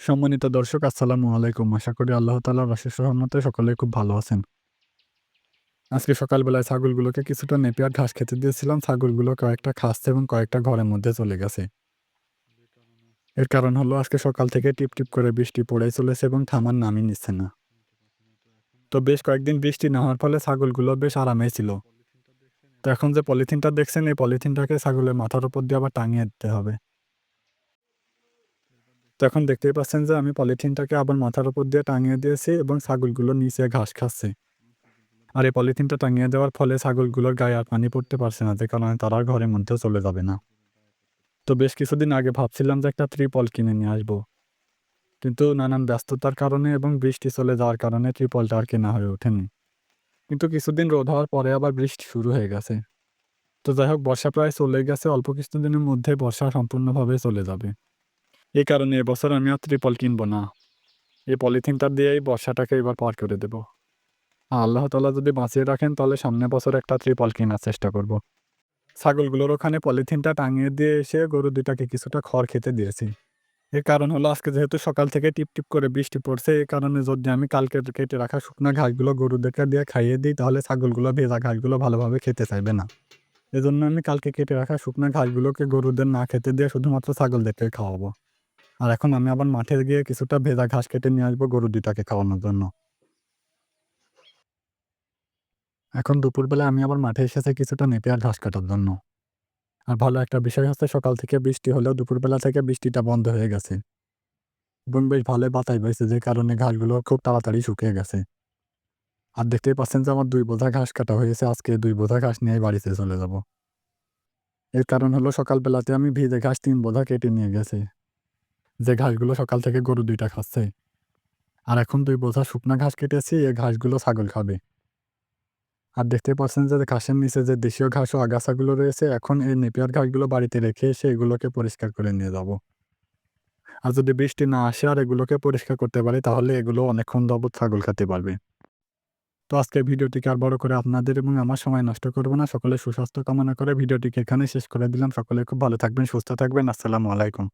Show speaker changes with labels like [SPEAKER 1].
[SPEAKER 1] সম্মানিত দর্শক আসসালামু আলাইকুম। আশা করি আল্লাহ তাআলার অশেষ রহমতে সকলেই খুব ভালো আছেন। আজকে সকালবেলায় ছাগলগুলোকে কিছুটা নেপিয়ার ঘাস খেতে দিয়েছিলাম। ছাগলগুলো কয়েকটা খাচ্ছে এবং কয়েকটা ঘরের মধ্যে চলে গেছে। এর কারণ হলো আজকে সকাল থেকে টিপটিপ করে বৃষ্টি পড়েই চলেছে এবং থামার নামই নিচ্ছে না। তো বেশ কয়েকদিন বৃষ্টি না হওয়ার ফলে ছাগলগুলো বেশ আরামেই ছিল। তো এখন যে পলিথিনটা দেখছেন এই পলিথিনটাকে ছাগলের মাথার উপর দিয়ে আবার টাঙিয়ে দিতে হবে। তো এখন দেখতেই পাচ্ছেন যে আমি পলিথিনটাকে আবার মাথার উপর দিয়ে টাঙিয়ে দিয়েছি এবং ছাগলগুলো নিচে ঘাস খাচ্ছে। আর এই পলিথিনটা টাঙিয়ে দেওয়ার ফলে ছাগলগুলোর গায়ে আর পানি পড়তে পারছে না, যে কারণে তারা আর ঘরের মধ্যেও চলে যাবে না। তো বেশ কিছুদিন আগে ভাবছিলাম যে একটা ত্রিপল কিনে নিয়ে আসবো। কিন্তু নানান ব্যস্ততার কারণে এবং বৃষ্টি চলে যাওয়ার কারণে ত্রিপলটা আর কেনা হয়ে ওঠেনি। কিন্তু কিছুদিন রোদ হওয়ার পরে আবার বৃষ্টি শুরু হয়ে গেছে। তো যাই হোক, বর্ষা প্রায় চলে গেছে। অল্প কিছুদিনের মধ্যে বর্ষা সম্পূর্ণভাবে চলে যাবে। এই কারণে এবছর আমি আর ত্রিপল কিনবো না। এই পলিথিনটা দিয়েই বর্ষাটাকে এবার পার করে দেব। আল্লাহ তাআলা যদি বাঁচিয়ে রাখেন তাহলে সামনের বছর একটা ত্রিপল কেনার চেষ্টা করব। ছাগলগুলোর ওখানে পলিথিনটা টাঙিয়ে দিয়ে এসে গরু দুটাকে কিছুটা খড় খেতে দিয়েছি। এর কারণ হলো আজকে যেহেতু সকাল থেকে টিপটিপ করে বৃষ্টি পড়ছে, এই কারণে যদি আমি কালকে কেটে রাখা শুকনা ঘাসগুলো গরুদেরকে দিয়ে খাইয়ে দিই তাহলে ছাগলগুলো ভেজা ঘাসগুলো ভালোভাবে খেতে চাইবে না। এজন্য আমি কালকে কেটে রাখা শুকনা ঘাসগুলোকে গরুদের না খেতে দিয়ে শুধুমাত্র ছাগলদেরকে খাওয়াবো। আর এখন আমি আবার মাঠে গিয়ে কিছুটা ভেজা ঘাস কেটে নিয়ে আসবো গরু দুটাকে খাওয়ানোর জন্য। এখন দুপুরবেলা আমি আবার মাঠে এসেছি কিছুটা নেপিয়ার ঘাস কাটার জন্য। আর ভালো একটা বিষয় হচ্ছে সকাল থেকে বৃষ্টি হলেও দুপুরবেলা থেকে বৃষ্টিটা বন্ধ হয়ে গেছে এবং বেশ ভালোই বাতাস বইছে, যে কারণে ঘাসগুলো খুব তাড়াতাড়ি শুকিয়ে গেছে। আর দেখতেই পাচ্ছেন যে আমার ২ বোঝা ঘাস কাটা হয়েছে। আজকে ২ বোঝা ঘাস নিয়েই বাড়িতে চলে যাব। এর কারণ হলো সকালবেলাতে আমি ভিজে ঘাস ৩ বোঝা কেটে নিয়ে গেছি। যে ঘাসগুলো সকাল থেকে গরু ২ টা খাচ্ছে। আর এখন ২ বোঝা শুকনা ঘাস কেটেছি, এই ঘাসগুলো ছাগল খাবে। আর দেখতেই পাচ্ছেন যে ঘাসের নিচে যে দেশীয় ঘাস ও আগাছাগুলো রয়েছে, এখন এই নেপিয়ার ঘাসগুলো বাড়িতে রেখে এসে এগুলোকে পরিষ্কার করে নিয়ে যাব। আর যদি বৃষ্টি না আসে আর এগুলোকে পরিষ্কার করতে পারি তাহলে এগুলো অনেকক্ষণ যাবত ছাগল খেতে পারবে। তো আজকের ভিডিওটিকে আর বড় করে আপনাদের এবং আমার সময় নষ্ট করব না। সকলের সুস্বাস্থ্য কামনা করে ভিডিওটিকে এখানেই শেষ করে দিলাম। সকলে খুব ভালো থাকবেন, সুস্থ থাকবেন। আসসালামু আলাইকুম।